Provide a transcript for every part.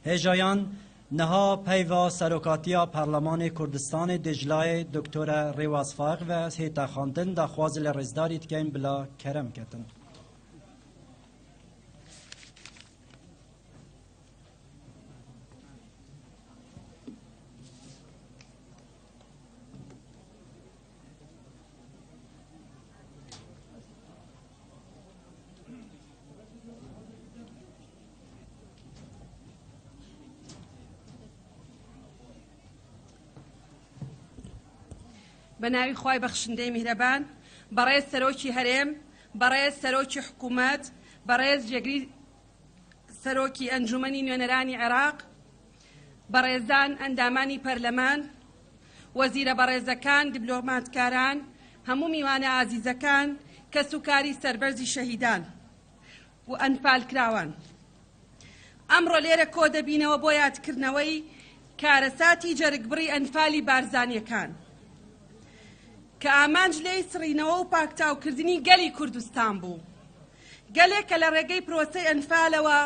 هجایان نها پیوا سروکاتیا پارلمان کردستان دجلای دکتر ریواز فاق و هیتا خواندن دا خوازل رزداریت کن بلا کرم کتن. بناوی خوای بەخشندەی میهرەبان بەڕێز سەرۆکی هەرێم بەڕێز سەرۆکی حکوومەت بەڕێز جێگری سەرۆکی ئەنجومەنی نوێنەرانی عێراق بەڕێزان ئەندامانی پەرلەمان وەزیرە بەڕێزەکان دیپلۆماتکاران هەموو میوانە ئازیزەکان کە سوکاری سەربەرزی شەهیدان و ئەنفالکراوان ئەمڕۆ لێرە کۆ دەبینەوە بۆ یادکردنەوەی کارەساتی جەرگبڕی ئەنفالی بارزانیەکان کە ئامانج لێی سڕینەوە و پاکتاوکردنی گەلی کوردستان بوو گەلێک کە لە ڕێگەی پرۆسەی ئەنفالەوە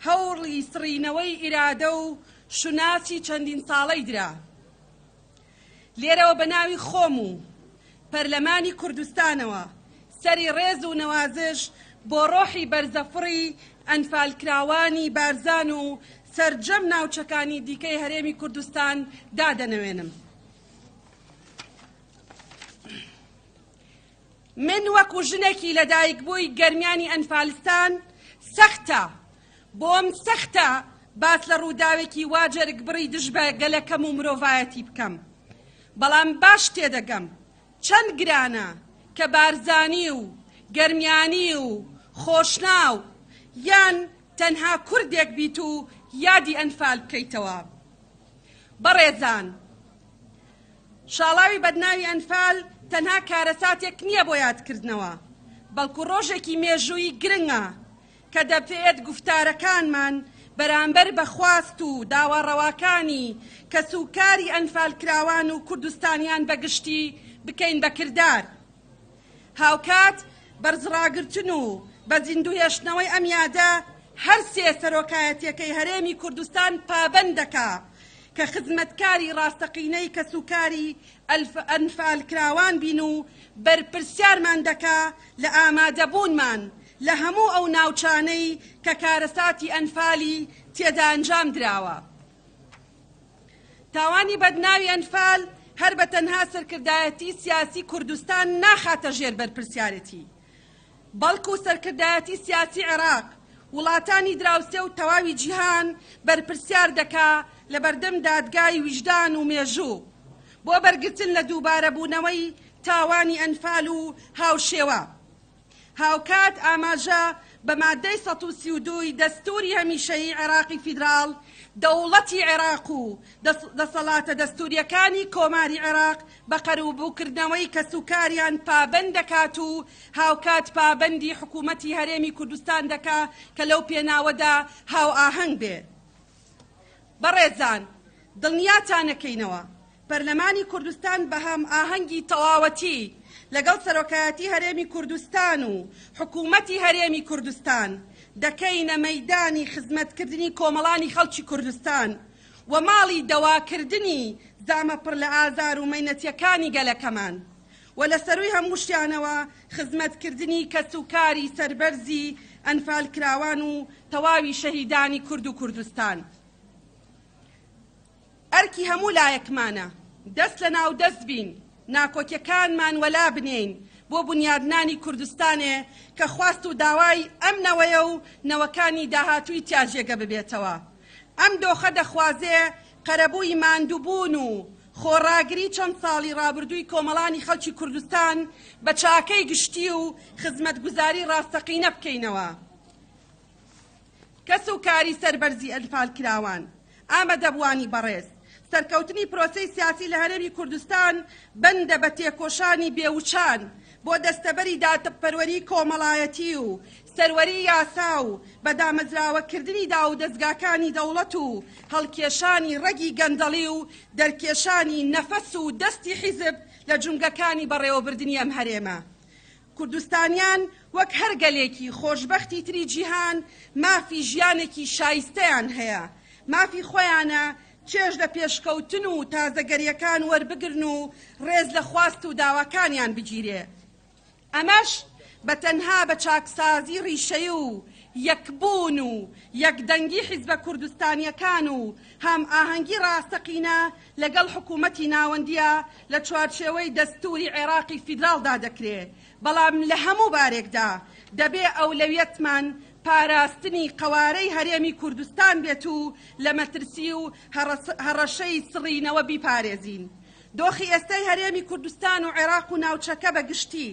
هەوڵی سڕینەوەی ئیرادە و شوناسی چەندین ساڵەی درا لێرەوە بە ناوی خۆم و پەرلەمانی کوردستانەوە سەری ڕێز و نەوازش بۆ ڕۆحی بەرزەفڕی ئەنفالکراوانی بارزان و سەرجەم ناوچەکانی دیکەی هەرێمی کوردستان دادەنەوێنم. من وەکو ژنێکی لەدایک بووی گەرمیانی ئەنفالستان سەختە بۆم سەختە باس لە ڕووداوێکی وا جەرگبڕی دژ بە گەلەکەم و مرۆڤایەتی بکەم بەڵام باش تێدەگەم چەند گرانە کە بارزانی و گەرمیانی و خۆشناو یان تەنها کوردێک بیت و یادی ئەنفال بکەیتەوە. بەڕێزان شاڵاوی بەدناوی ئەنفال تەنها کارەساتێک نییە بۆ یادکردنەوە بەڵکو ڕۆژێکی مێژووی گرنگە کە دەبێت گوفتارەکانمان بەرامبەر بە خواست و داواڕەواکانی کە سوکاری ئەنفالکراوان و کوردستانیان بەگشتی بکەین بە کردار هاوکات بەرزڕاگرتن و بە زیندوهێشتنەوەی ئەم یادە هەر سێ سەرۆکایەتیەکەی هەرێمی کوردستان پابەند دەکا کە خزمەتکاری ڕاستەقینەی کە سوکاری ئەنفالکراوان بین و بەرپرسیارمان دەکا لە ئامادەبوونمان لە هەموو ئەو ناوچانەی کە کارەساتی ئەنفالی تێدا ئەنجام دراوە. تاوانی بەدناوی ئەنفال هەر بە تەنها سەرکردایەتی سیاسی کوردستان ناخاتە ژێر بەرپرسیارەتی بەڵکو سەرکردایەتی سیاسی عێراق وڵاتانی دراوسێ و تەواوی جیهان بەرپرسیار دەکا لە بەردەم دادگای ویژدان و مێژوو بۆ بەرگرتن لە دووبارەبوونەوەی تاوانی ئەنفال و هاوشێوە. هاوکات ئاماژە بە مادەی 132 دەستوری هەمیشەیی عێراقی فیدراڵ دەوڵەتی عێراق و دەسەڵاتە دەستوریەکانی کۆماری عێراق بە قەروبووکردنەوەی کە سوکاریان پابەند دەکات و هاوکات پابەندی حکوومەتی هەرێمی کوردستان دەکا کە لەو پێناوەدا هاو ئاهەنگ بێ. بەڕێزان دڵنیاتانەکەینەوە پەرلەمانی کوردستان بە هەم ئاهەنگی تەواوەتی لەگەڵ سەرۆکایەتی هەرێمی کوردستان و حکوومەتی هەرێمی کوردستان دەکەینە مەیدانی خزمەتکردنی کۆمەڵانی خەڵکی کوردستان و ماڵی دەواکردنی زامە پڕ لە ئازار و مەینەتیەکانی گەلەکەمان و لە سەروی هەموو شتیانەوە خزمەتکردنی کەسوکاری سەربەرزی ئەنفالکراوان و تەواوی شەهیدانی کورد و کوردستان. ئەرکی هەموو لایەکمانە دەست لە ناو دەست بین ناکۆکیەکانمان وەلا بنێین بۆ بنیادنانی کوردستانێ کە خواست و داوای ئەم نەوەیە و نەوەکانی داهاتووی تیاژێگە ببێتەوە. ئەم دۆخە دەخوازێ قەرەبووی ماندووبوون و خۆڕاگری چەند ساڵی ڕابردووی کۆمەڵانی خەڵکی کوردستان بە چاکەی گشتی و خزمەتگوزاری ڕاستەقینە بکەینەوە. کەس و کاری سەربەرزی ئەنفالکراوان ئامادەبوانی بەڕێز سەرکەوتنی پرۆسەی سیاسی لە هەرێمی کوردستان بەندە بە تێکۆشانی بێوچان بۆ دەستەبەری دادپەروەری کۆمەڵایەتی و سەروەری یاسا و بەدامەزراوەکردنی دا و دەستگاکانی دەوڵەت و هەڵکێشانی ڕەگی گەندەڵی و دەرکێشانی نەفەس و دەستی حیزب لە جونگەکانی بەڕێوەبردنی ئەم هەرێمە. کوردستانیان وەک هەر گەلێکی خۆشبەختی تری جیهان مافی ژیانێکی شایستەیان هەیە مافی خۆیانە چێژ لە پێشکەوتن و تازەگەریەکان وەربگرن و ڕێز لە خواست و داواکانیان بگیرێ. ئەمەش بە تەنها بە چاکسازی ڕیشەی و یەکبوون و یەکدەنگی حیزبە کوردستانیەکان و هەم ئاهەنگی ڕاستەقینە لەگەڵ حکوومەتی ناوەندیە لە چوارچێوەی دەستوری عێراقی فیدراڵدا دەکرێت. بەڵام لە هەموو بارێکدا دەبێ ئەولەویەتمان پاراستنی قەوارەی هەرێمی کوردستان بێت و لە مەترسی و هەڕەشەی سڕینەوە بیپارێزین. دۆخی ئێستای هەرێمی کوردستان و عێراق و ناوچەکە بەگشتی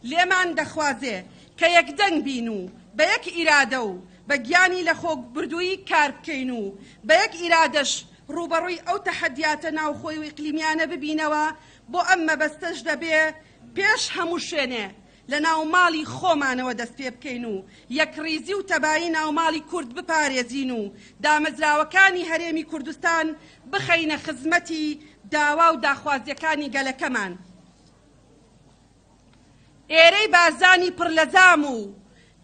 لێمان دەخوازێ کە یەکدەنگ بین و بە یەک ئیرادە و بە گیانی لە خۆبردووی کار بکەین و بە یەک ئیرادەش ڕوبەڕووی ئەو تەحەدیاتە ناوخۆی و ئیقلیمیانە ببینەوە. بۆ ئەم مەبەستەش دەبێ پێش هەموو شوێنێ لە ناوماڵی خۆمانەوە دەست پێ بکەین و یەکڕیزی و تەبایی ناوماڵی کورد بپارێزین و دامەزراوەکانی هەرێمی کوردستان بخەینە خزمەتی داوا و داخوازیەکانی گەلەکەمان. ئێرەی بارزانی پڕ لە زام و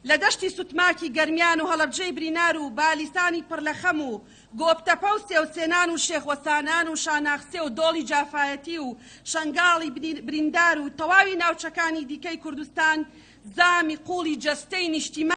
لە دەشتی سوتماکی گەرمیان و هەڵەبجەی برینار و بالیسانی پڕ لە خەم و گۆپتەپە و سێوسێنان و شێخوەسانان و شاناخسێ و دۆڵی جافایەتی و شەنگاڵی بریندار و تەواوی ناوچەکانی دیکەی کوردستان زامی قوڵی جەستەی نیشتیمان